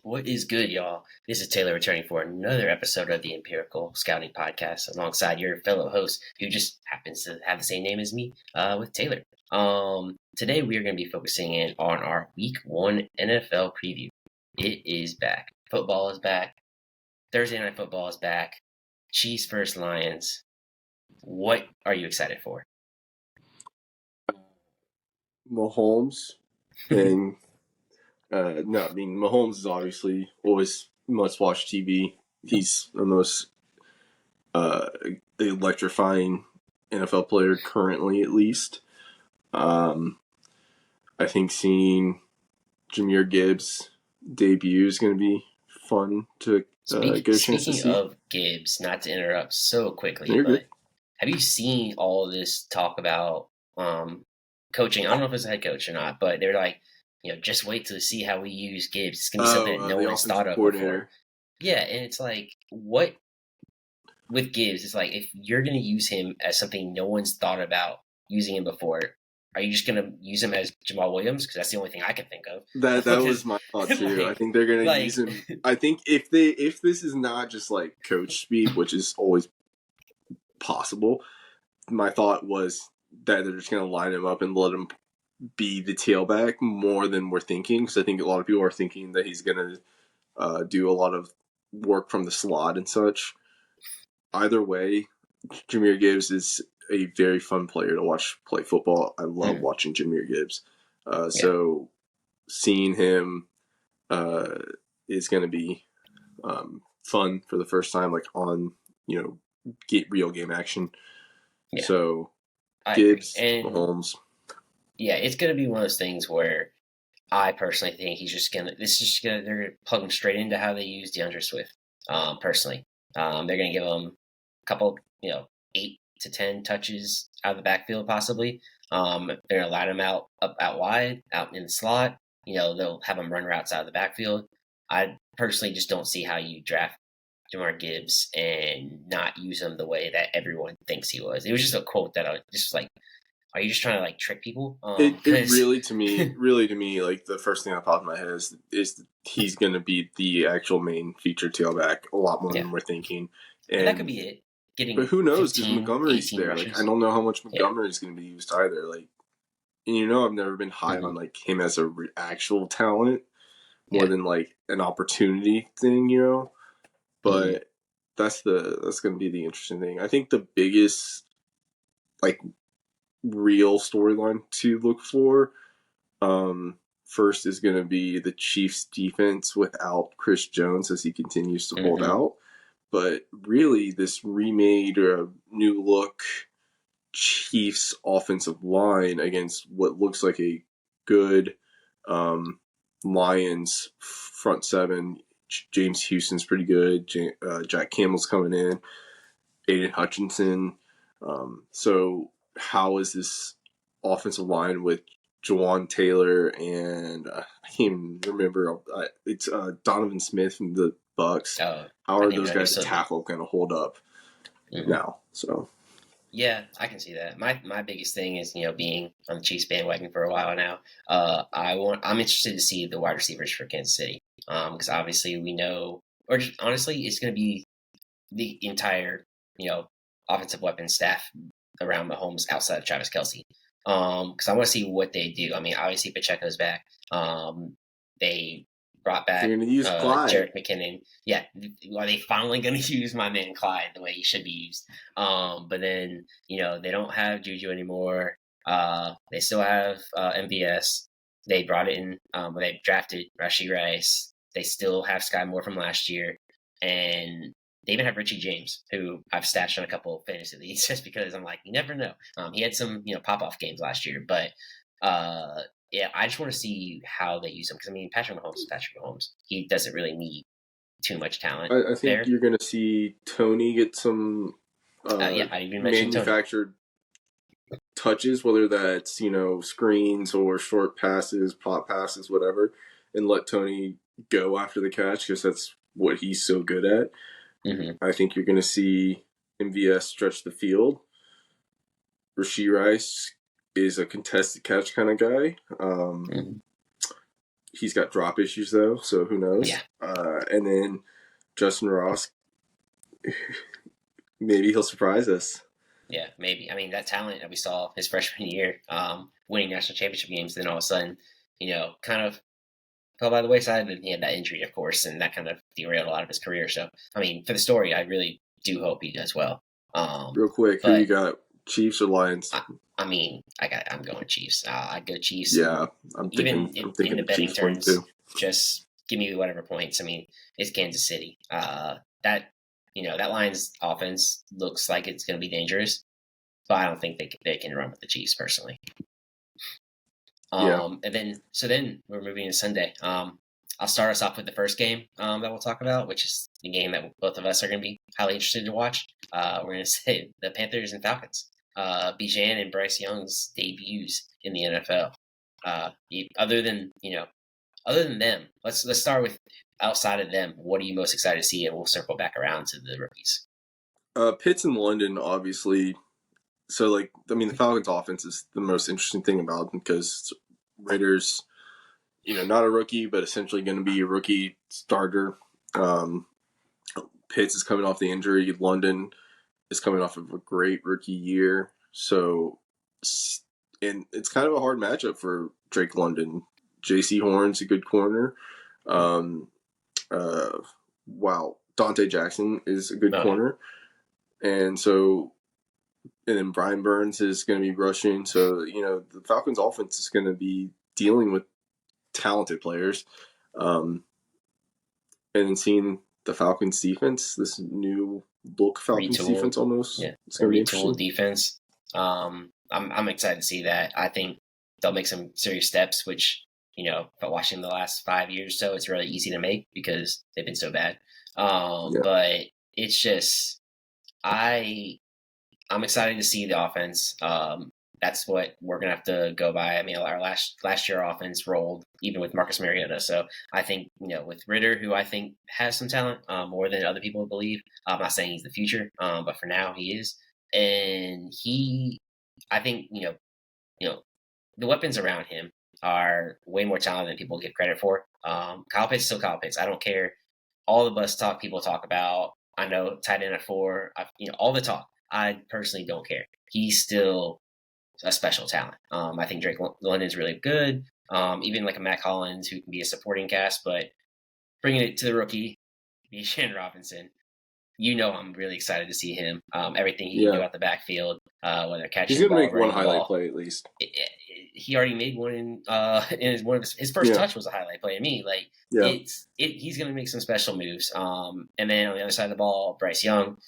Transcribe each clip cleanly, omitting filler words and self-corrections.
What is good, y'all? This is Taylor returning for another episode of the Empirical Scouting Podcast alongside your fellow host who just happens to have the same name as me, with Taylor. Today we are going to be focusing in on our Week 1 NFL preview. It is back. Football is back. Thursday Night Football is back. Chiefs versus Lions. What are you excited for? Mahomes and Mahomes is obviously always must-watch TV. He's the most electrifying NFL player currently, at least. I think seeing Jahmyr Gibbs debut is going to be fun to get a chance to see. Speaking of Gibbs, not to interrupt so quickly, You're but good. Have you seen all this talk about coaching? I don't know if it's a head coach or not, but they're like, just wait to see how we use Gibbs. It's going to be something that no one's thought of before. Yeah, and it's like, what with Gibbs? It's like, if you're going to use him as something no one's thought about using him before, are you just going to use him as Jamal Williams? Because that's the only thing I can think of. That was my thought too. I think they're going to use him. I think if this is not just like coach speak, which is always possible, my thought was that they're just going to line him up and let him be the tailback more than we're thinking, because I think a lot of people are thinking that he's going to do a lot of work from the slot and such. Either way, Jahmyr Gibbs is a very fun player to watch play football. I love watching Jahmyr Gibbs. So seeing him is going to be fun for the first time, like on, get real game action. Yeah. So Gibbs, and Mahomes. Yeah, it's going to be one of those things where I personally think they're going to plug him straight into how they use DeAndre Swift. Personally, they're going to give him a couple, 8 to 10 touches out of the backfield, possibly. They're going to line him out wide, out in the slot. They'll have him run routes out of the backfield. I personally just don't see how you draft Jahmyr Gibbs and not use him the way that everyone thinks he was. It was just a quote that I was just like, are you just trying to like trick people? It really to me, like the first thing that popped in my head is he's going to be the actual main feature tailback a lot more than we're thinking. And that could be it. But who knows? Because Montgomery's there. Rushes. Like, I don't know how much Montgomery's going to be used either. Like, and I've never been high on like him as a actual talent more than like an opportunity thing, But that's going to be the interesting thing. I think the biggest like real storyline to look for first is going to be the Chiefs defense without Chris Jones as he continues to hold out. But really, this remade or new look Chiefs offensive line against what looks like a good Lions front seven. James Houston's pretty good. Jack Campbell's coming in. Aiden Hutchinson. So how is this offensive line with Jawan Taylor and I can't even remember. It's Donovan Smith from the Bucks. How are those guys to tackle going to hold up now? So yeah, I can see that. My biggest thing is being on the Chiefs bandwagon for a while now. I'm interested to see the wide receivers for Kansas City because obviously we know, or just, honestly, it's going to be the entire offensive weapon staff around Mahomes outside of Travis Kelce. Because I want to see what they do. I mean, obviously Pacheco's back. They brought back Jerick McKinnon. Yeah, are they finally going to use my man Clyde the way he should be used? But then they don't have Juju anymore. They still have MVS. They brought in. They drafted Rashee Rice. They still have Sky Moore from last year, and they even have Richie James, who I've stashed on a couple of fantasy leagues just because I'm like, you never know. He had some, pop-off games last year, but I just want to see how they use him because Patrick Mahomes is Patrick Mahomes. He doesn't really need too much talent. I think you're going to see Tony get some I even manufactured touches, whether that's screens or short passes, pop passes, whatever, and let Tony go after the catch because that's what he's so good at. I think you're going to see MVS stretch the field. Rashee Rice is a contested catch kind of guy. he's got drop issues though, so who knows? Yeah. And then Justin Ross, maybe he'll surprise us. Yeah, maybe. I mean, that talent that we saw his freshman year, winning national championship games, then all of a sudden, kind of fell by the wayside. And he had that injury, of course, and that kind of derailed a lot of his career. So, I mean, for the story, I really do hope he does well. Real quick, who you got? Chiefs or Lions? I'm going Chiefs. I'd go Chiefs. Yeah, I'm thinking in the betting Chiefs terms, too. Just give me whatever points. I mean, it's Kansas City. That Lions offense looks like it's going to be dangerous, but I don't think they can run with the Chiefs personally. And then we're moving to Sunday. I'll start us off with the first game that we'll talk about, which is the game that both of us are going to be highly interested to watch. We're going to say the Panthers and Falcons. Bijan and Bryce Young's debuts in the NFL. Other than them, let's start with outside of them. What are you most excited to see? And we'll circle back around to the rookies. Pitts and London, obviously. So, the Falcons' offense is the most interesting thing about them because Raiders, not a rookie, but essentially going to be a rookie starter. Pitts is coming off the injury. London is coming off of a great rookie year. So, and it's kind of a hard matchup for Drake London. J.C. Horn's a good corner. Dante Jackson is a good corner. And then Brian Burns is going to be rushing. So, the Falcons offense is going to be dealing with talented players. And then seeing the Falcons defense, this new look Falcons defense almost. Yeah, it's going to be interesting. Defense. I'm excited to see that. I think they'll make some serious steps, which, but watching the last 5 years or so, it's really easy to make because they've been so bad. But it's just, I'm excited to see the offense. That's what we're gonna have to go by. I mean, our last year offense rolled even with Marcus Mariota. So I think with Ritter, who I think has some talent more than other people believe. I'm not saying he's the future, but for now he is, and I think the weapons around him are way more talented than people give credit for. Kyle Pitts is still Kyle Pitts. I don't care. All the bus talk people talk about. I know tight end at 4. All the talk. I personally don't care. He's still a special talent. I think Drake London's really good. Even like a Matt Collins who can be a supporting cast, but bringing it to the rookie, Bijan Robinson, I'm really excited to see him. Everything he can do out the backfield, whether catching he's going to make one highlight play at least. He already made one in one of his first touch was a highlight play to me. He's going to make some special moves. And then on the other side of the ball, Bryce Young.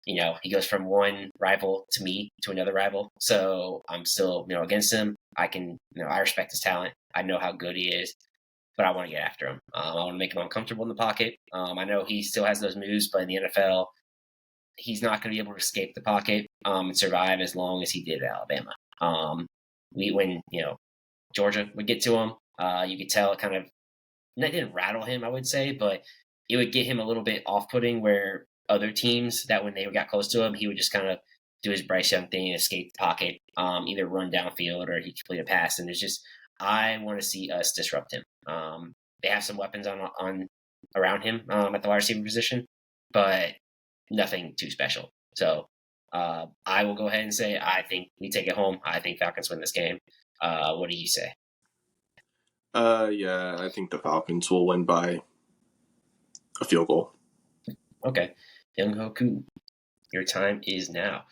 He goes from one rival to me to another rival. So I'm still, against him. I can, I respect his talent. I know how good he is, but I want to get after him. I want to make him uncomfortable in the pocket. I know he still has those moves, but in the NFL, he's not going to be able to escape the pocket and survive as long as he did at Alabama. When Georgia would get to him, you could tell it kind of, that didn't rattle him, I would say, but it would get him a little bit off-putting where other teams that when they got close to him, he would just kind of do his Bryce Young thing, escape the pocket, either run downfield or he complete a pass. And it's just, I want to see us disrupt him. They have some weapons on around him at the wide receiver position, but nothing too special. So I will go ahead and say I think we take it home. I think Falcons win this game. What do you say? I think the Falcons will win by a field goal. Okay. Young Hoku, your time is now.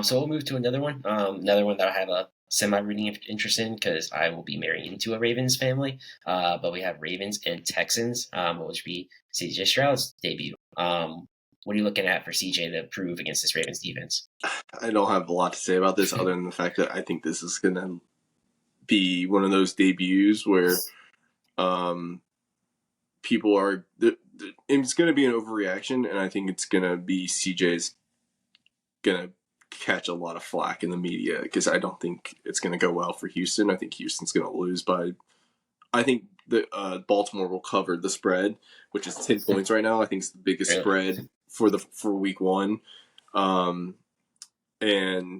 So we'll move to another one. Another one that I have a semi-rooting interest in because I will be marrying into a Ravens family. But we have Ravens and Texans, which would be CJ Stroud's debut. What are you looking at for CJ to prove against this Ravens defense? I don't have a lot to say about this other than the fact that I think this is going to be one of those debuts where people are it's going to be an overreaction, and I think it's going to be CJ's going to catch a lot of flack in the media because I don't think it's going to go well for Houston. I think Houston's going to lose by I think the Baltimore will cover the spread, which is 10 points right now. I think it's the biggest spread for week 1. And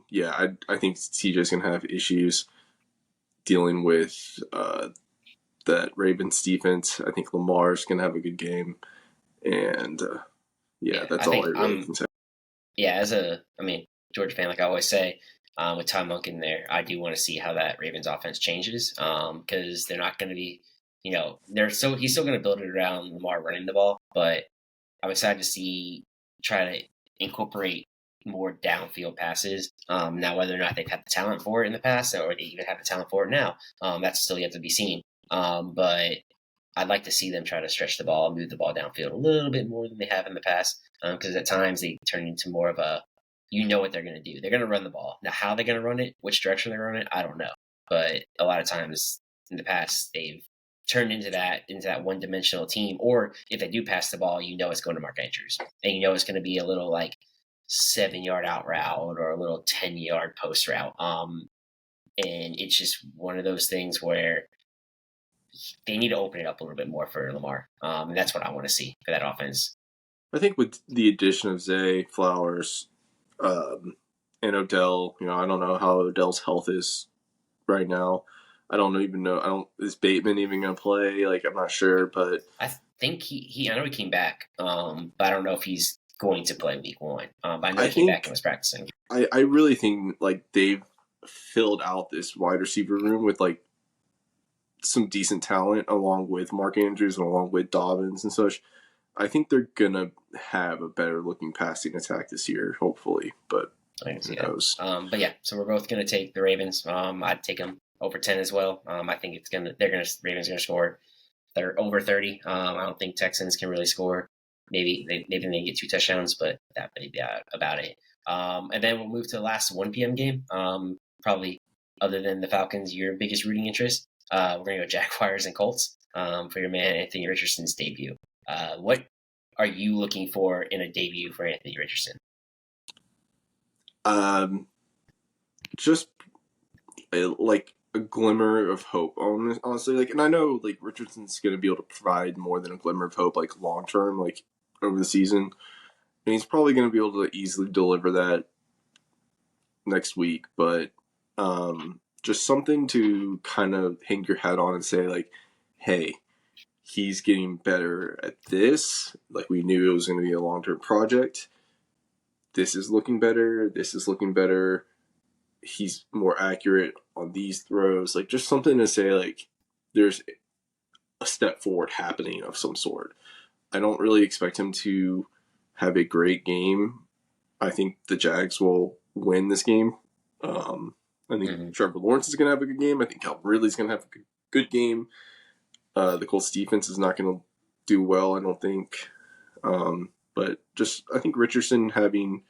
yeah, I think CJ's going to have issues dealing with that Ravens defense. I think Lamar's going to have a good game. And, that's all I really can say. Yeah, as a Georgia fan, like I always say, with Tom Monk in there, I do want to see how that Ravens offense changes because they're not going to be, he's still going to build it around Lamar running the ball, but I'm excited to try to incorporate more downfield passes. Now, whether or not they've had the talent for it in the past or they even have the talent for it now, that's still yet to be seen. But I'd like to see them try to stretch the ball, move the ball downfield a little bit more than they have in the past because at times they turn into more of a, what they're going to do. They're going to run the ball. Now, how they're going to run it, which direction they're going to run it, I don't know. But a lot of times in the past, they've turned into that one-dimensional team. Or if they do pass the ball, it's going to Mark Andrews. And it's going to be a little like 7-yard out route or a little 10-yard post route. And it's just one of those things where they need to open it up a little bit more for Lamar. And that's what I want to see for that offense. I think with the addition of Zay, Flowers, and Odell, I don't know how Odell's health is right now. I don't even know. Is Bateman even going to play? Like, I'm not sure, but I think I know he came back, but I don't know if he's going to play week 1. But I know he came back and was practicing. I really think like they've filled out this wide receiver room with like some decent talent along with Mark Andrews and along with Dobbins and such. I think they're going to have a better looking passing attack this year, hopefully, but who knows? But yeah, so we're both going to take the Ravens. I'd take them over 10 as well. I think Ravens going to score. They're over 30. I don't think Texans can really score. Maybe they get 2 touchdowns, but that may be about it. And then we'll move to the last 1 p.m. game. Probably other than the Falcons, your biggest rooting interest. We're going to go Jaguars and Colts for your man Anthony Richardson's debut. What are you looking for in a debut for Anthony Richardson? Just like a glimmer of hope, honestly. Like, and I know like Richardson's going to be able to provide more than a glimmer of hope, like long term, like over the season, and he's probably going to be able to easily deliver that next week. But just something to kind of hang your hat on and say, like, hey, he's getting better at this. Like, we knew it was going to be a long-term project. This is looking better. This is looking better. He's more accurate on these throws. Like, just something to say, like, there's a step forward happening of some sort. I don't really expect him to have a great game. I think the Jags will win this game. I think Trevor Lawrence is going to have a good game. I think Calvin Ridley's going to have a good game. The Colts defense is not going to do well, I don't think. But just, I think Richardson having,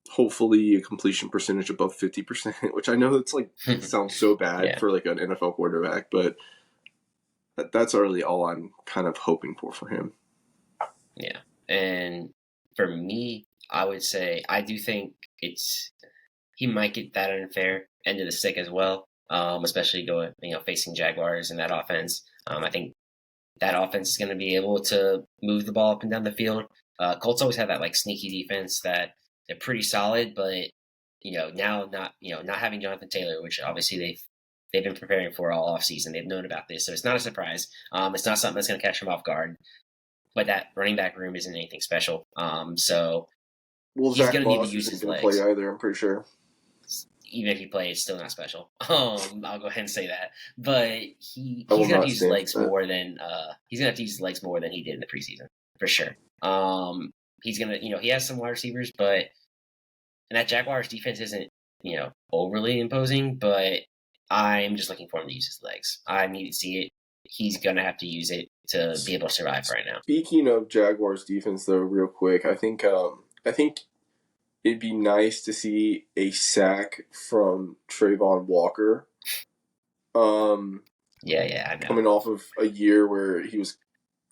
hopefully a completion percentage above 50%, which I know that's like, sounds so bad for like an NFL quarterback, but that's really all I'm kind of hoping for him. Yeah. And for me, I would say, I do think he might get that unfair end of the stick as well. Especially facing Jaguars and that offense. I think that offense is going to be able to move the ball up and down the field. Colts always have that like sneaky defense that they're pretty solid, but now not having Jonathan Taylor, which obviously they've been preparing for all offseason. They've known about this, so it's not a surprise. It's not something that's going to catch them off guard. But that running back room isn't anything special. So he's going to need to use his legs. Play either, I'm pretty sure. Even if he plays, still not special. I'll go ahead and say that. But he's gonna have to use legs more than he did in the preseason for sure. He's gonna he has some wide receivers, and that Jaguars defense isn't overly imposing. But I'm just looking for him to use his legs. I need to see it. He's gonna have to use it to be able to survive right now. Speaking of Jaguars defense, though, real quick, I think it'd be nice to see a sack from Trayvon Walker. I know. Coming off of a year where he was,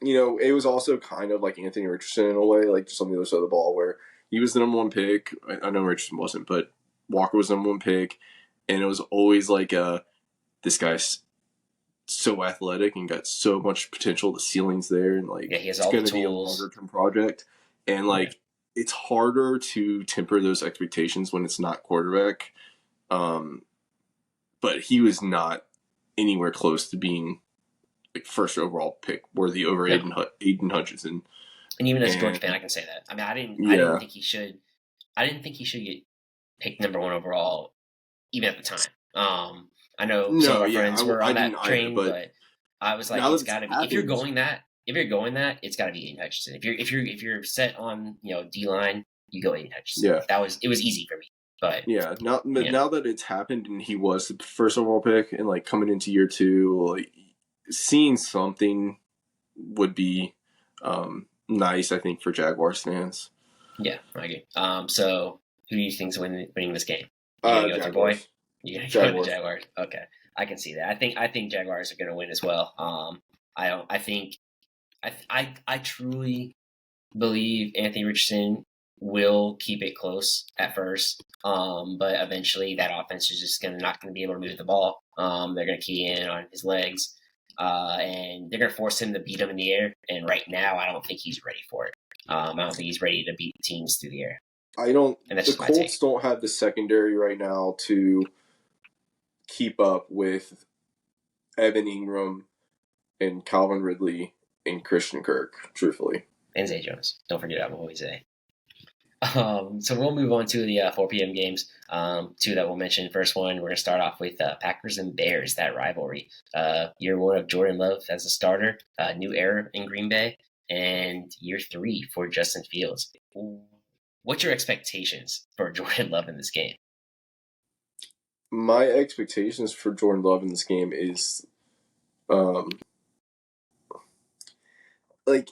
it was also kind of like Anthony Richardson in a way, like just on the other side of the ball, where he was the number 1 pick. I know Richardson wasn't, but Walker was the number 1 pick, and it was always like this guy's so athletic and got so much potential. The ceiling's there, and like he has it's going to be a longer term project, and like. It's harder to temper those expectations when it's not quarterback. But he was not anywhere close to being like first overall pick worthy over Aiden Hutchinson. And even as a Georgia fan, I can say that. I mean, I didn't think he should. I didn't think he should get picked number 1 overall, even at the time. I know some of our friends were on that train, but I was like, it's got to be. If you're going that, it's got to be Aiden Hutchinson. If you're set on D line, you go Aiden Hutchinson. Yeah, it was easy for me. But yeah, now that it's happened and he was the first overall pick, and like coming into year 2, like seeing something would be nice, I think, for Jaguars fans. Yeah, I agree. So who do you think's winning this game? You gonna go with your boy? You gonna go with the Jaguars? Okay, I can see that. I think Jaguars are gonna win as well. I truly believe Anthony Richardson will keep it close at first, but eventually that offense is just not gonna be able to move the ball. They're gonna key in on his legs, and they're gonna force him to beat him in the air. And right now, I don't think he's ready for it. I don't think he's ready to beat teams through the air. The Colts don't have the secondary right now to keep up with Evan Ingram and Calvin Ridley and Christian Kirk, truthfully. And Zay Jones. Don't forget about what we say. So we'll move on to the 4 p.m. games. 2 that we'll mention. First one, we're going to start off with Packers and Bears, that rivalry. Year 1 of Jordan Love as a starter, new era in Green Bay, and year 3 for Justin Fields. What's your expectations for Jordan Love in this game? My expectations for Jordan Love in this game is, like,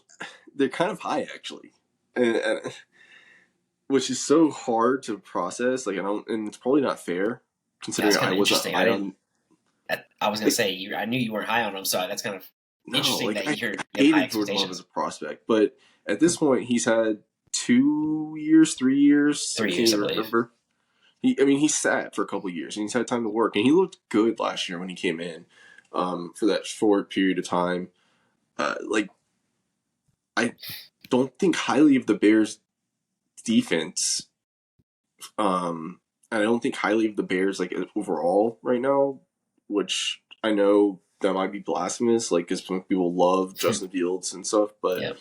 they're kind of high, actually. And which is so hard to process. Like, and it's probably not fair considering I wasn't high on. I was gonna say I knew you weren't high on him, so that's kind of interesting that you're hated Jordan Love as a prospect, but at this point he's had 2 years, 3 years. 3 years, I remember. He sat for a couple of years and he's had time to work, and he looked good last year when he came in for that short period of time. I don't think highly of the Bears defense. And I don't think highly of the Bears like overall right now, which I know that might be blasphemous, like because some people love Justin Fields and stuff, but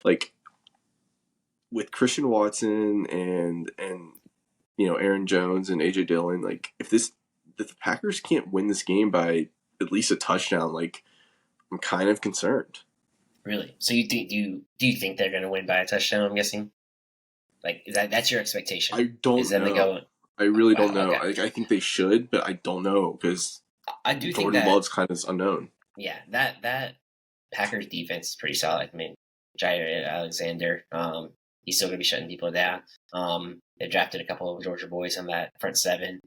like with Christian Watson and Aaron Jones and AJ Dillon, like if the Packers can't win this game by at least a touchdown, like I'm kind of concerned. Really? So do you think they're going to win by a touchdown? I'm guessing. Like that's your expectation? I don't know. I really don't know. Okay. I think they should, but I don't know because I do think Jordan Love's kind of unknown. Yeah, that Packers defense is pretty solid. I mean, Jair Alexander, he's still going to be shutting people down. They drafted a couple of Georgia boys on that front 7,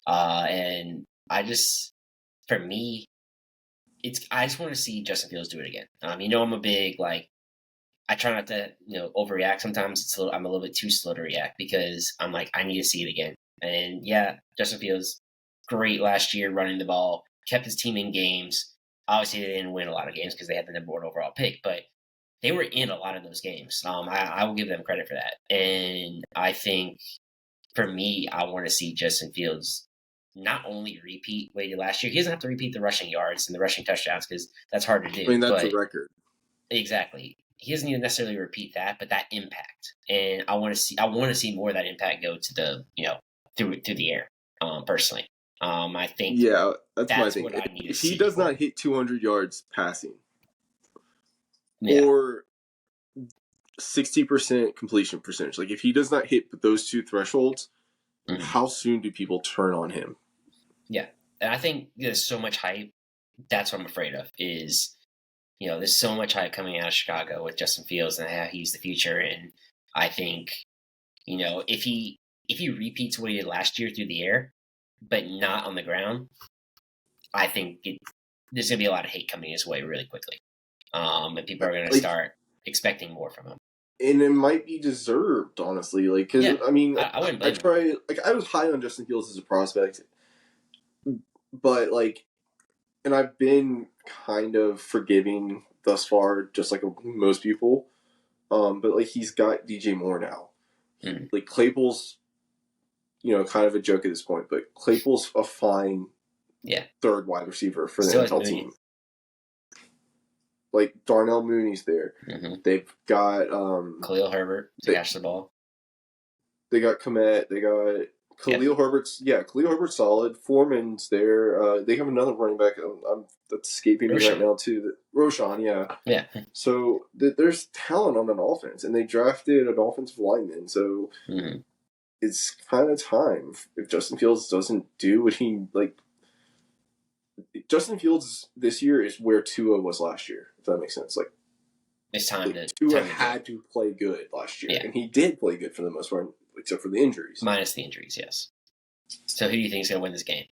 and I just want to see Justin Fields do it again. I'm a big I try not to overreact. Sometimes I'm a little bit too slow to react because I'm like I need to see it again. And yeah, Justin Fields great last year running the ball, kept his team in games. Obviously, they didn't win a lot of games because they had the number 1 overall pick, but they were in a lot of those games. I will give them credit for that. And I think for me, I want to see Justin Fields not only repeat what he did last year. He doesn't have to repeat the rushing yards and the rushing touchdowns because that's hard to do. I mean, that's a record. Exactly. He doesn't need to necessarily repeat that, but that impact. And I want to see more of that impact go to the through the air. Personally, I think that's my thing. What I need if he does not hit 200 yards passing, or 60% completion percentage, like if he does not hit those 2 thresholds, how soon do people turn on him? Yeah, and I think there's so much hype. That's what I'm afraid of. Is there's so much hype coming out of Chicago with Justin Fields and how he's the future, and I think if he repeats what he did last year through the air, but not on the ground, I think there's going to be a lot of hate coming his way really quickly. And people are going to start expecting more from him. And it might be deserved, honestly. Like, because, I mean, I wouldn't blame him. I was high on Justin Fields as a prospect, but, and I've been kind of forgiving thus far, just like most people. But, he's got DJ Moore now. Claypool's, kind of a joke at this point, but Claypool's a fine third wide receiver for the Still NFL team. Like Darnell Mooney's there. Mm-hmm. They've got Khalil Herbert to catch the ball. They got Komet. They got Khalil Herbert's. Yeah, Khalil Herbert's solid. Foreman's there. They have another running back. That's escaping me right now too. Roshan. Yeah. Yeah. So there's talent on an offense, and they drafted an offensive lineman. So it's kind of time if Justin Fields doesn't do what he like. Justin Fields this year is where Tua was last year. If that makes sense, like. It's time Tua had to play good last year, and he did play good for the most part, except for the injuries. Minus the injuries, yes. So who do you think is going to win this game?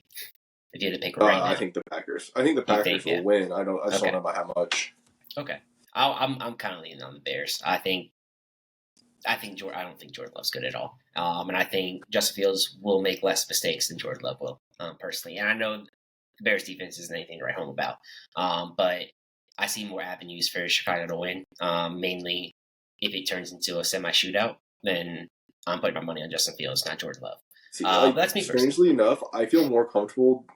If you had to pick right now, I think the Packers. I think the Packers will win. I just don't know about how much. Okay, I'm kind of leaning on the Bears. I don't think Jordan Love's good at all, and I think Justin Fields will make less mistakes than Jordan Love will, personally. And I know the Bears defense isn't anything to write home about, but I see more avenues for Chicago to win. Mainly, if it turns into a semi-shootout, then I'm putting my money on Justin Fields, not Jordan Love. See, that's me. Strangely enough, I feel more comfortable.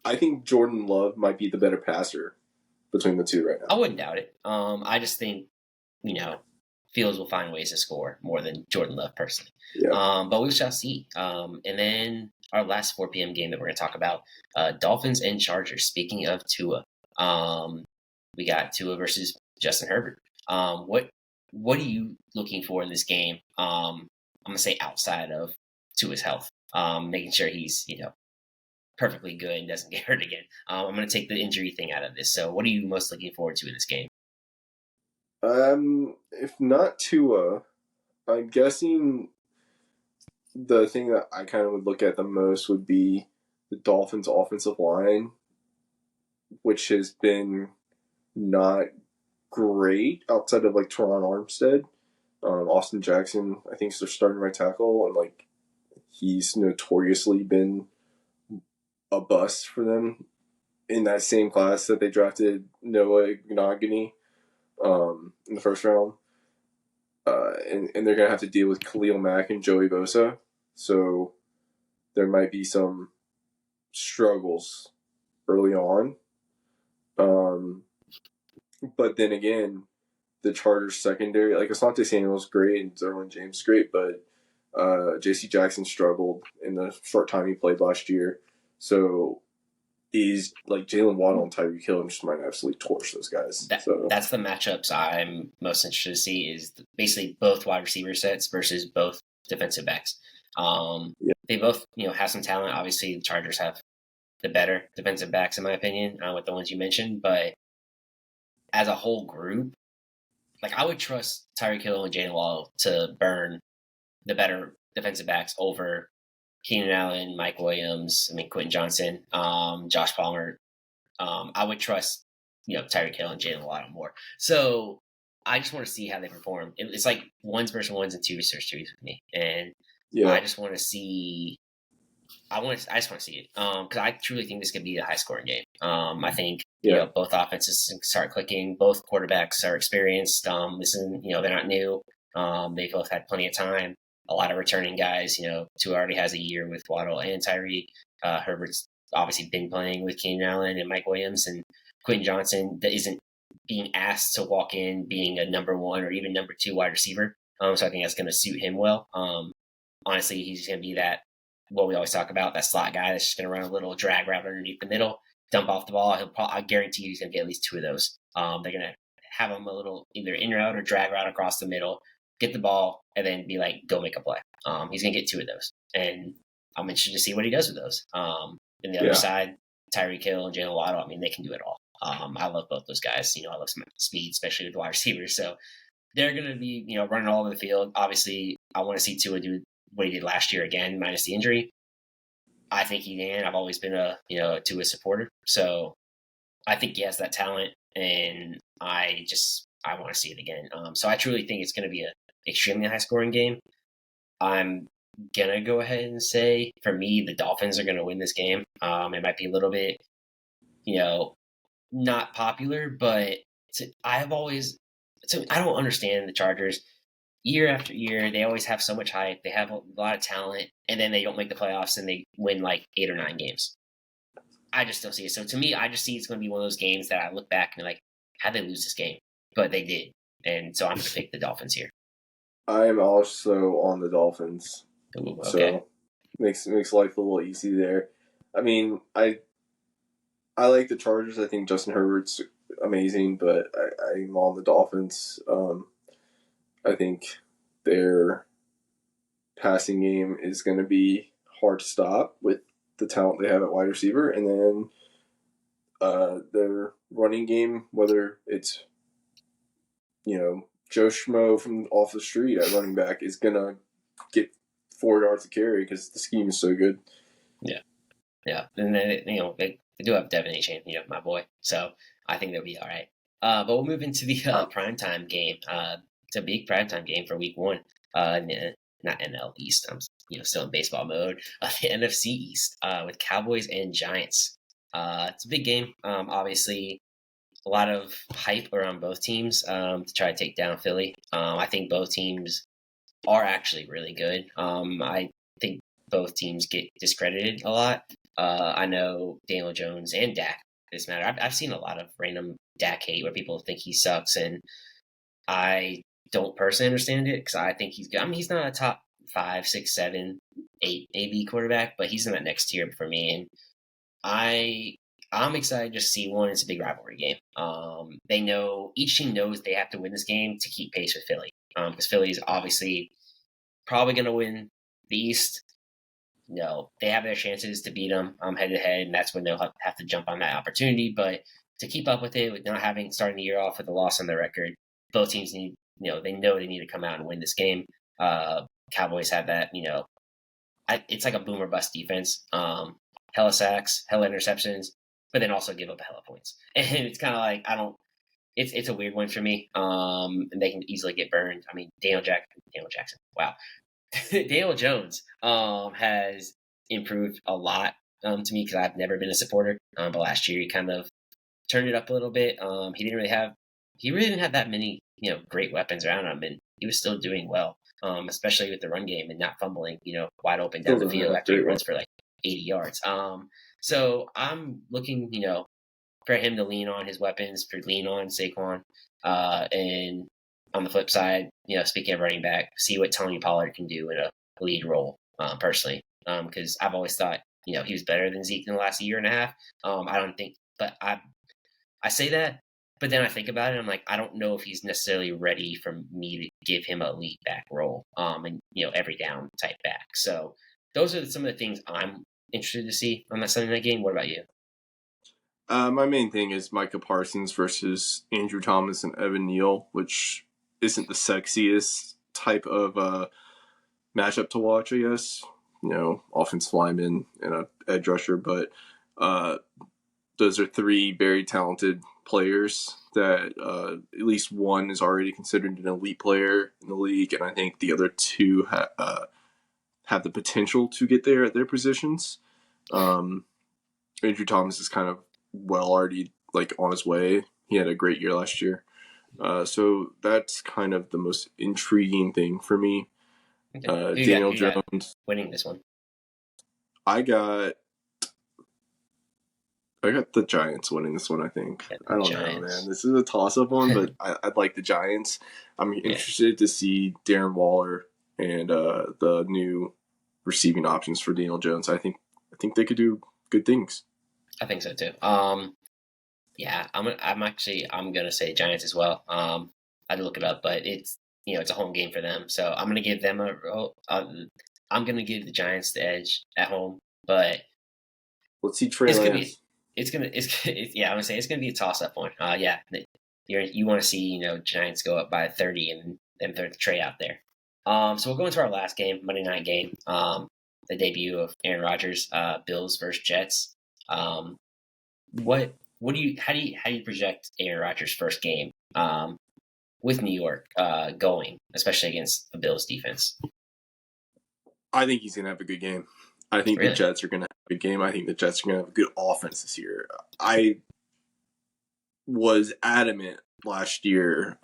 I think Jordan Love might be the better passer between the two right now. I wouldn't doubt it. I just think, Fields will find ways to score more than Jordan Love personally. Yeah. But we shall see. And then our last 4 p.m. game that we're going to talk about, Dolphins and Chargers. Speaking of Tua. We got Tua versus Justin Herbert. What are you looking for in this game? I'm gonna say outside of Tua's health, making sure he's perfectly good and doesn't get hurt again. I'm gonna take the injury thing out of this. So, what are you most looking forward to in this game? If not Tua, I'm guessing the thing that I kind of would look at the most would be the Dolphins' offensive line, which has been not great outside of like Teron Armstead. Austin Jackson, I think, is their starting right tackle, and like he's notoriously been a bust for them in that same class that they drafted Noah Igbinoghene in the first round. And they're going to have to deal with Khalil Mack and Joey Bosa. So there might be some struggles early on. But then again, the Chargers secondary, like Asante Samuel's great and Derwin James great, but J.C. Jackson struggled in the short time he played last year. So is like Jalen Waddle and Tyreek Hill just might absolutely torch those guys. That's the matchups I'm most interested to see is basically both wide receiver sets versus both defensive backs. They both have some talent. Obviously, the Chargers have the better defensive backs in my opinion with the ones you mentioned, but as a whole group, like I would trust Tyreek Hill and Jalen Waddle to burn the better defensive backs over Keenan Allen, Mike Williams, Quentin Johnson, Josh Palmer. I would trust, Tyreek Hill and Jalen Waddle more. So I just want to see how they perform. It's like ones versus ones and twos versus twos with me, and I just want to see. I just want to see it because I truly think this could be a high scoring game. I think both offenses start clicking. Both quarterbacks are experienced. They're not new. They both had plenty of time. A lot of returning guys. Tua already has a year with Waddle and Tyreek. Herbert's obviously been playing with Keenan Allen and Mike Williams and Quentin Johnson. That isn't being asked to walk in being a number 1 or even number 2 wide receiver. So I think that's going to suit him well. Honestly, he's going to be that. What we always talk about, that slot guy that's just going to run a little drag route underneath the middle, dump off the ball. I guarantee you he's going to get at least 2 of those. They're going to have him a little either in route or drag route across the middle, get the ball, and then be like, go make a play. He's going to get 2 of those. And I'm interested to see what he does with those. And the other side, Tyreek Hill and Jalen Waddle, they can do it all. I love both those guys. I love some speed, especially with wide receivers. So they're going to be, running all over the field. Obviously, I want to see Tua do what he did last year again, minus the injury. I think he can. I've always been a Tua supporter, so I think he has that talent, and I want to see it again. So I truly think it's going to be an extremely high scoring game. I'm gonna go ahead and say, for me, the Dolphins are going to win this game. It might be a little bit, not popular, but I don't understand the Chargers. Year after year, they always have so much hype. They have a lot of talent, and then they don't make the playoffs, and they win like 8 or 9 games. I just don't see it. So to me, I just see it's going to be one of those games that I look back and like, how'd they lose this game? But they did. And so I'm going to pick the Dolphins here. I am also on the Dolphins. Ooh, okay. So makes life a little easy there. I mean, I like the Chargers. I think Justin Herbert's amazing, but I'm on the Dolphins. I think their passing game is going to be hard to stop with the talent they have at wide receiver, and then their running game, whether it's Joe Schmo from off the street at running back, is going to get 4 yards to carry because the scheme is so good. Yeah, and then they do have Devin Achane, my boy. So I think they'll be all right. But we'll move into the primetime game. It's a big primetime game for Week 1. Not NL East. I'm still in baseball mode. The NFC East with Cowboys and Giants. It's a big game. Obviously, a lot of hype around both teams to try to take down Philly. I think both teams are actually really good. I think both teams get discredited a lot. I know Daniel Jones and Dak, for this matter. I've seen a lot of random Dak hate where people think he sucks, and I don't personally understand it because I think he's good. I mean, he's not a top 5, 6, 7, 8 AB quarterback, but he's in that next tier for me. And I'm excited to see one. It's a big rivalry game. Each team knows they have to win this game to keep pace with Philly because Philly is obviously probably going to win the East. They have their chances to beat them head to head, and that's when they'll have to jump on that opportunity. But to keep up with it, with not starting the year off with a loss on their record, both teams need, they know they need to come out and win this game. Cowboys have that, it's like a boom or bust defense. Hella sacks, hella interceptions, but then also give up a hella points. And it's kind of like, it's a weird one for me. And they can easily get burned. I mean, Daniel Jackson. Wow. Daniel Jones has improved a lot to me because I've never been a supporter. But last year he kind of turned it up a little bit. He really didn't have that many great weapons around him, and he was still doing well, especially with the run game and not fumbling wide open down the field after he runs for like 80 yards. So I'm looking for him to lean on his weapons, for lean on Saquon, and on the flip side, speaking of running back, see what Tony Pollard can do in a lead role, personally. Because I've always thought, he was better than Zeke in the last year and a half. I don't think, but I say that, but then I think about it, I'm like, I don't know if he's necessarily ready for me to give him a lead back role, and every down type back. So those are some of the things I'm interested to see on that Sunday night game. What about you? My main thing is Micah Parsons versus Andrew Thomas and Evan Neal, which isn't the sexiest type of matchup to watch, I guess. Offensive lineman and an edge rusher, but those are 3 very talented players that at least one is already considered an elite player in the league, and I think the other 2 have the potential to get there at their positions. Andrew Thomas is kind of already on his way. He had a great year last year. So that's kind of the most intriguing thing for me. Okay. Daniel Jones winning this one. I got the Giants winning this one, I think. I don't know, man. This is a toss-up one, but I'd like the Giants. I'm interested to see Darren Waller and the new receiving options for Daniel Jones. I think they could do good things. I think so too. Yeah, I'm gonna say Giants as well. I had to look it up, but it's a home game for them, so I'm gonna give them I'm gonna give the Giants the edge at home, but let's see Trey Lance. I'm gonna say it's gonna be a toss-up one. You want to see Giants go up by 30 and then throw the Trey out there. So we'll go into our last game, Monday night game, the debut of Aaron Rodgers, Bills versus Jets. How do you project Aaron Rodgers' first game with New York going, especially against the Bills defense? I think he's gonna have a good game. I think the Jets are gonna have a good game. I think the Jets are gonna have a good offense this year. I was adamant last year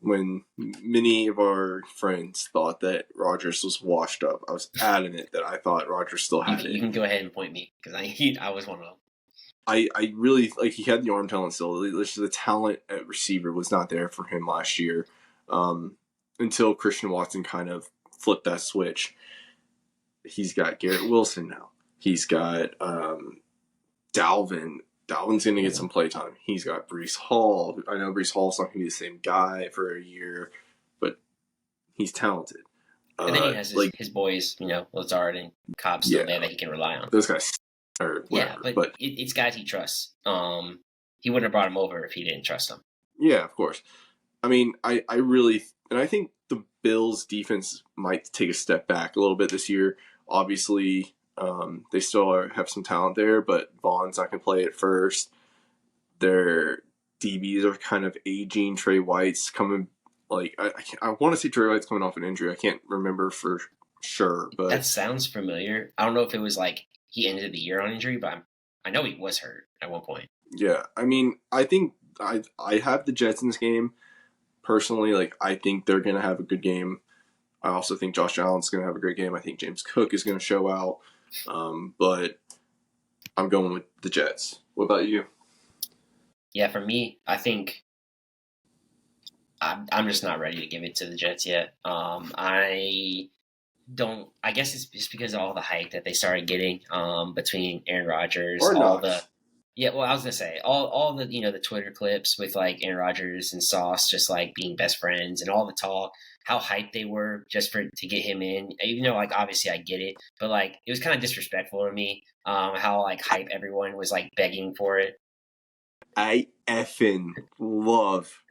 when many of our friends thought that Rodgers was washed up. I was adamant that I thought Rodgers still had it. You can go ahead and point me because I was one of them. I really like he had the arm talent still. The talent at receiver was not there for him last year until Christian Watson kind of flipped that switch. He's got Garrett Wilson now. He's got Dalvin. Dalvin's going to get some play time. He's got Breece Hall. I know Breece Hall's not going to be the same guy for a year, but he's talented. And then he has his boys, Lazard and Cobb still there that he can rely on. Those guys are whatever. Yeah, but it's guys he trusts. He wouldn't have brought him over if he didn't trust them. Yeah, of course. I mean, I really – and I think the Bills' defense might take a step back a little bit this year. Obviously, they still have some talent there, but Vaughn's not going to play at first. Their DBs are kind of aging. Trey White's coming – I want to say Trey White's coming off an injury. I can't remember for sure, but that sounds familiar. I don't know if it was like he ended the year on injury, but I know he was hurt at one point. Yeah, I mean, I think I have the Jets in this game personally. Like, I think they're gonna have a good game. I also think Josh Allen's gonna have a great game. I think James Cook is gonna show out, but I'm going with the Jets. What about you? Yeah, for me, I think. I'm just not ready to give it to the Jets yet. I guess it's just because of all the hype that they started getting between Aaron Rodgers, or all not. I was gonna say all the the Twitter clips with like Aaron Rodgers and Sauce just like being best friends and all the talk, how hyped they were just to get him in. Even though like obviously I get it, but like it was kind of disrespectful to me. How like hype everyone was like begging for it. I effing love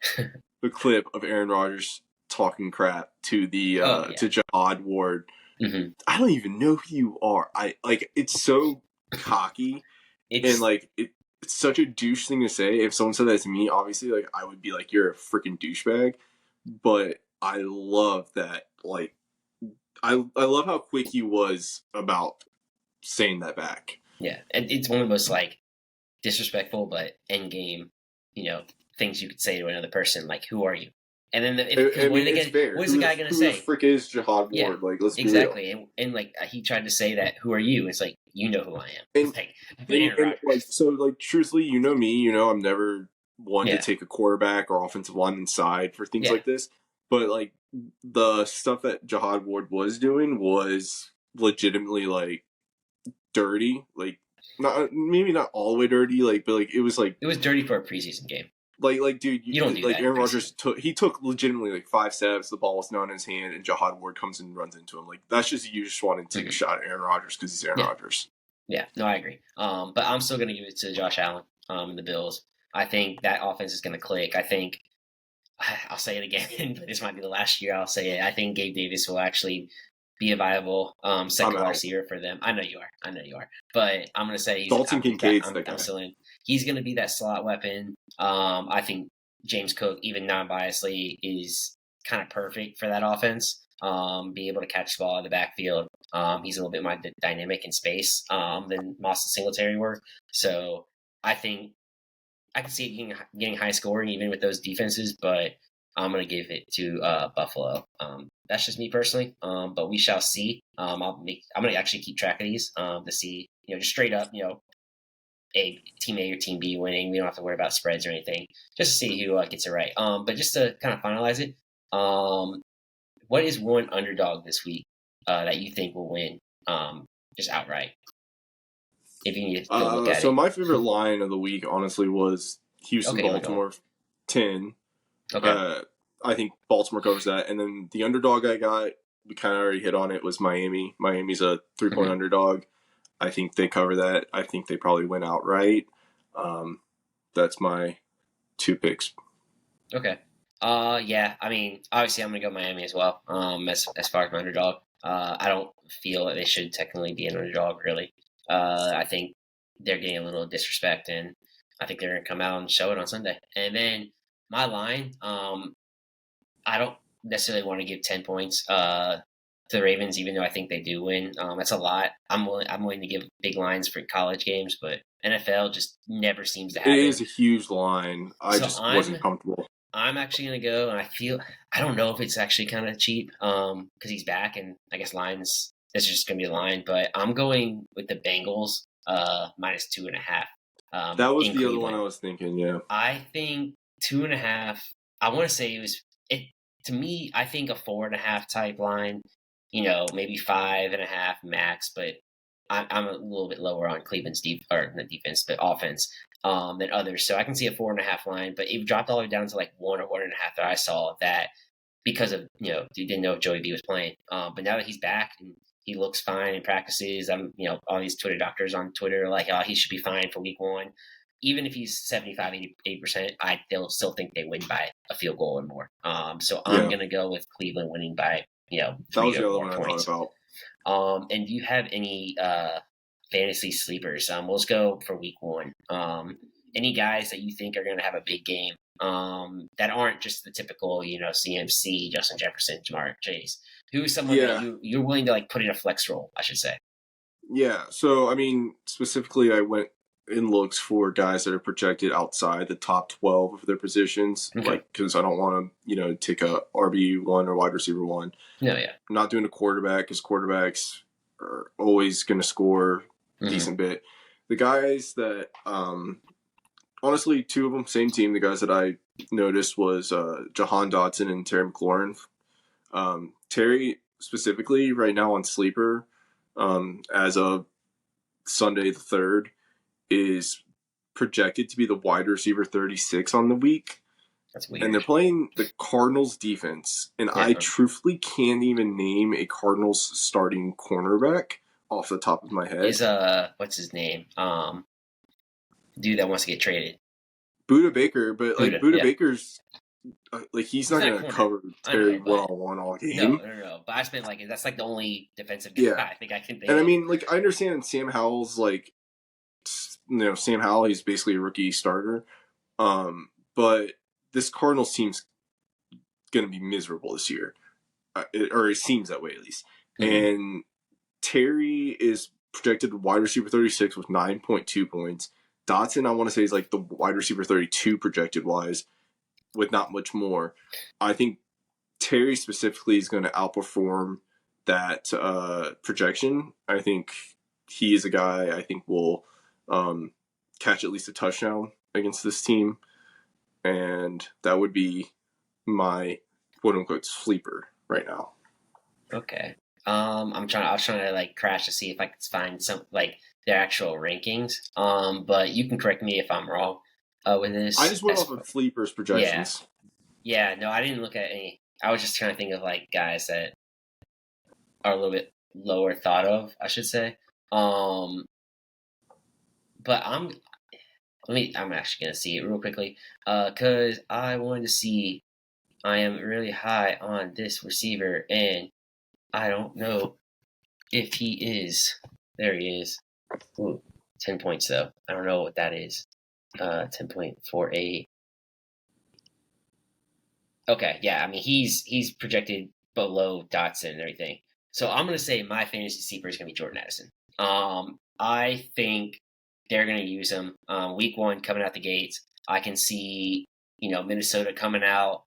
the clip of Aaron Rodgers talking crap to the to Jihad Ward. Mm-hmm. I don't even know who you are. It's so cocky and like it's such a douche thing to say. If someone said that to me, obviously like I would be like, you're a freaking douchebag. But I love that. Like I love how quick he was about saying that back. Yeah, and it's one of the most like disrespectful but end game, things you could say to another person, like, who are you? And then what is the guy going to say? Who the frick is Jihad Ward? Yeah, like, let's be exactly. real. And like he tried to say that, who are you? It's like, you know who I am. And, truthfully, me, I'm never one to take a quarterback or offensive lineman side for things like this. But like the stuff that Jihad Ward was doing was legitimately like dirty, like. Maybe not all the way dirty, but like it was dirty for a preseason game. Like dude, you don't do like that Aaron Rodgers took legitimately like 5 steps. The ball was not in his hand, and Jihad Ward comes and runs into him. Like that's just you just want to take a shot at Aaron Rodgers because he's Aaron Rodgers. Yeah, no, I agree. But I'm still going to give it to Josh Allen and the Bills. I think that offense is going to click. I think I'll say it again, but this might be the last year I'll say it. I think Gabe Davis will actually be a viable second wide receiver for them. I know you are. But I'm going to say Dalton Kincaid's I'm still in. He's going to be that slot weapon. I think James Cook, even non-biasly, is kind of perfect for that offense. Be able to catch the ball in the backfield. He's a little bit more dynamic in space than Moss and Singletary were. So I think I can see it getting high scoring even with those defenses, but I'm going to give it to Buffalo. That's just me personally, but we shall see. I'm going to actually keep track of these to see, just straight up, a team A or team B winning. We don't have to worry about spreads or anything, just to see who gets it right. But just to kind of finalize it, what is one underdog this week that you think will win just outright? If you need to look at it. So my favorite line of the week, honestly, was Houston-Baltimore 10. Okay. I think Baltimore covers that. And then the underdog I got, we kind of already hit on it, was Miami. Miami's a 3-point underdog. I think they cover that. I think they probably win outright. That's my 2 picks. Okay. Yeah, I mean, obviously I'm going to go Miami as well as far as my underdog. I don't feel that they should technically be an underdog, really. I think they're getting a little disrespect, and I think they're going to come out and show it on Sunday. And then my line, I don't necessarily want to give 10 points to the Ravens, even though I think they do win. That's a lot. I'm willing to give big lines for college games, but NFL just never seems to happen. It is a huge line. I wasn't comfortable. I'm actually going to go, and I don't know if it's actually kind of cheap because he's back, and I guess lines, that's just going to be a line, but I'm going with the Bengals -2.5. That was in the other Cleveland. one I was thinking. Yeah, I think 2.5. I want to say it was it to me. I think a 4.5 type line. Maybe 5.5 max, but I'm a little bit lower on Cleveland's or not defense, but offense than others. So I can see a 4.5 line, but it dropped all the way down to like 1 or 1.5 that I saw that because of you didn't know if Joey B was playing. But now that he's back and he looks fine in practices, all these Twitter doctors on Twitter are like, oh, he should be fine for week 1. Even if he's 75, 80%, I still think they win by a field goal or more. So I'm gonna go with Cleveland winning by 3 that was the or other more one points. I thought about. And do you have any fantasy sleepers? Let's go for week 1. Any guys that you think are going to have a big game that aren't just the typical, CMC, Justin Jefferson, Jamar Chase? Who's someone that you're willing to like put in a flex role, I should say? Yeah. So, I mean, specifically, I went and looked for guys that are projected outside the top 12 of their positions, because I don't want to, take a RB1 or wide receiver 1. No, yeah. I'm not doing a quarterback because quarterbacks are always going to score a decent bit. The guys that, honestly, 2 of them, same team. The guys that I noticed was Jahan Dotson and Terry McLaurin. Terry, specifically, right now on Sleeper, as of Sunday the 3rd, is projected to be the wide receiver 36 on the week. That's weird. And they're playing the Cardinals defense. And I truthfully can't even name a Cardinals starting cornerback off the top of my head. Is what's his name? Dude that wants to get traded. Buda Baker, but Buda Baker's he's not going to cover Terry one-on-one all game. No. But I spent that's like the only defensive guy I think I can think. And I mean, I understand Sam Howell's Sam Howell, he's basically a rookie starter. But this Cardinals team's going to be miserable this year. Or it seems that way at least. And Terry is projected wide receiver 36 with 9.2 points. Dotson, I want to say, is like the wide receiver 32 projected wise with not much more. I think Terry specifically is going to outperform that projection. I think he is a guy I think will catch at least a touchdown against this team. And that would be my quote-unquote sleeper right now. Okay. I was trying to crash to see if I could find some their actual rankings. But you can correct me if I'm wrong with this. I just went off of Sleeper's projections. Yeah. No, I didn't look at any. I was just trying to think of guys that are a little bit lower thought of, I should say. But I'm actually gonna see it real quickly. Cause I wanted to see. I am really high on this receiver, and I don't know if he is. There he is. Ooh, 10 points, though. I don't know what that is. 10.48. Okay, yeah. I mean, he's projected below Dotson and everything. So I'm going to say my fantasy sleeper is going to be Jordan Addison. I think they're going to use him. Week 1, coming out the gates. I can see, Minnesota coming out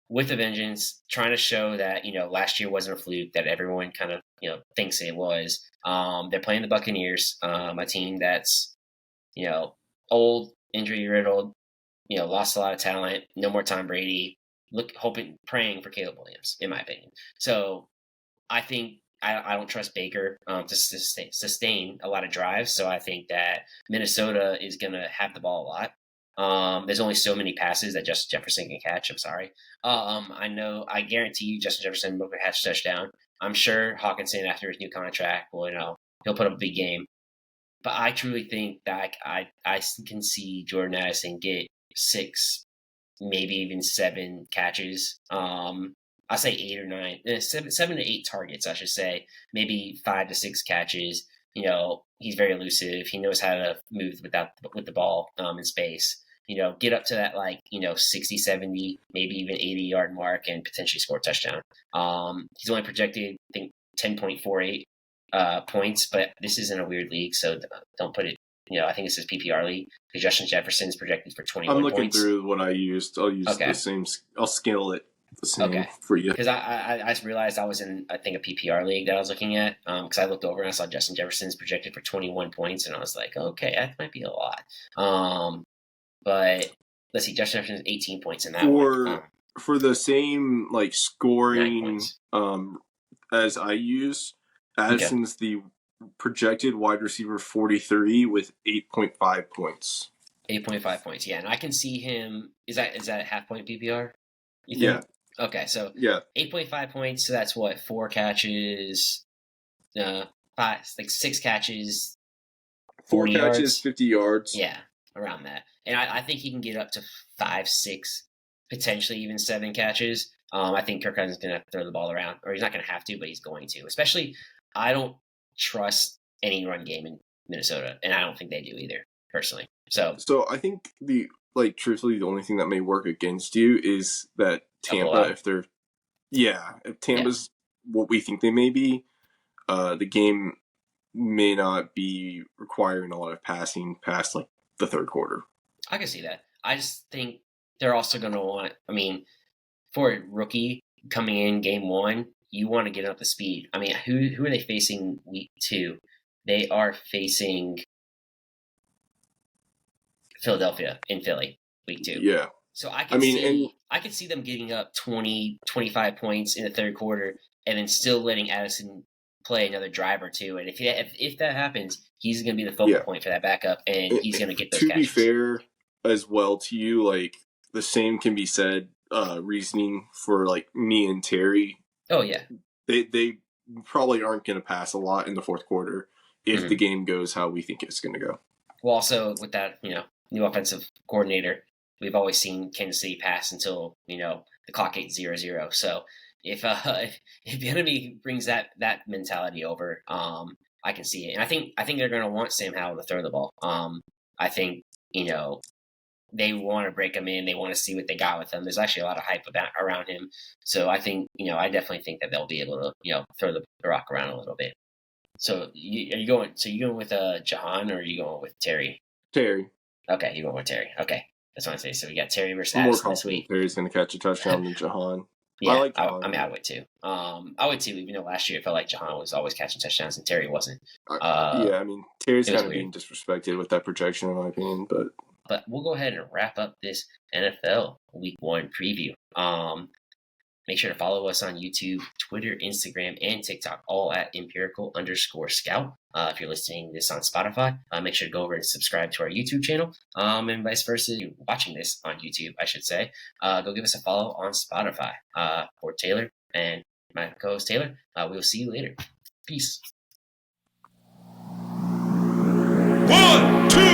with a vengeance, trying to show that, last year wasn't a fluke, that everyone kind of, thinks it was. They're playing the Buccaneers, a team that's, old, injury-riddled, lost a lot of talent, no more Tom Brady, praying for Caleb Williams, in my opinion. So I think I don't trust Baker to sustain a lot of drives, so I think that Minnesota is going to have the ball a lot. There's only so many passes that Justin Jefferson can catch. I'm sorry. I guarantee you Justin Jefferson will catch a touchdown. I'm sure Hawkinson, after his new contract, will, he'll put up a big game. But I truly think that I can see Jordan Addison get 6, maybe even 7 catches. I'll say 8 or 9, 7 to 8 targets, I should say. Maybe 5 to 6 catches. He's very elusive. He knows how to move with the ball in space. Get up to that 60, 70, maybe even 80-yard mark and potentially score a touchdown. He's only projected, I think, 10.48 points, but this isn't a weird league, so don't put it. I think it says PPR league because Justin Jefferson is projected for 21 points. I'm looking through what I used. I'll use the same. I'll scale it the same Okay. for you. Because I realized I was in, I think, a PPR league that I was looking at. Because I looked over and I saw Justin Jefferson's projected for 21 points, and I was like, okay, that might be a lot. But let's see, Justin Jefferson's 18 points in that one. For the same like scoring as I use, Addison's the projected wide receiver 43 with 8.5 points. 8.5 points, yeah, and I can see him. Is that a half point PPR? Yeah. Okay, so 8.5 points. So that's what 4 catches, 6 catches, 4 catches, yards. 50 yards. Yeah, around that. And I think he can get up to 5, 6, potentially even 7 catches. I think Kirk Cousins is going to throw the ball around, or he's not going to have to, but he's going to. Especially, I don't trust any run game in Minnesota, and I don't think they do either, personally. So I think truthfully, the only thing that may work against you is that Tampa, if Tampa's what we think they may be, the game may not be requiring a lot of passing past like the third quarter. I can see that. I just think they're also going to want, I mean, for a rookie coming in game 1, you want to get up to speed. I mean, who are they facing week 2? They are facing Philadelphia in Philly week 2. Yeah. So I can see them getting up 20, 25 points in the third quarter and then still letting Addison play another drive or two. And if that happens, he's going to be the focal point for that backup, and he's going to get those catches. To be fair as well to you, like the same can be said reasoning for like me and Terry. Oh yeah. They probably aren't going to pass a lot in the fourth quarter if the game goes how we think it's going to go. Well, also with that, new offensive coordinator, we've always seen Kansas City pass until, the clock hits 0-0. So if the enemy brings that mentality over, I can see it. And I think they're going to want Sam Howell to throw the ball. I think, they want to break him in. They want to see what they got with him. There's actually a lot of hype around him. So I think, I definitely think that they'll be able to, throw the rock around a little bit. So you going with Jahan, or are you going with Terry? Terry. Okay, you're going with Terry. Okay, that's what I say. So we got Terry versus Addison this week. Terry's going to catch a touchdown than Jahan. Yeah, I like Jahan. I would too. I would too. Even though last year it felt like Jahan was always catching touchdowns and Terry wasn't. Terry's kind of being disrespected with that projection, in my opinion. But we'll go ahead and wrap up this NFL Week 1 preview. Make sure to follow us on YouTube, Twitter, Instagram, and TikTok, all at Empirical_Scout. If you're listening to this on Spotify, make sure to go over and subscribe to our YouTube channel, and vice versa. Watching this on YouTube, I should say, go give us a follow on Spotify. For Taylor and my co-host Taylor, we will see you later. Peace. 1, 2.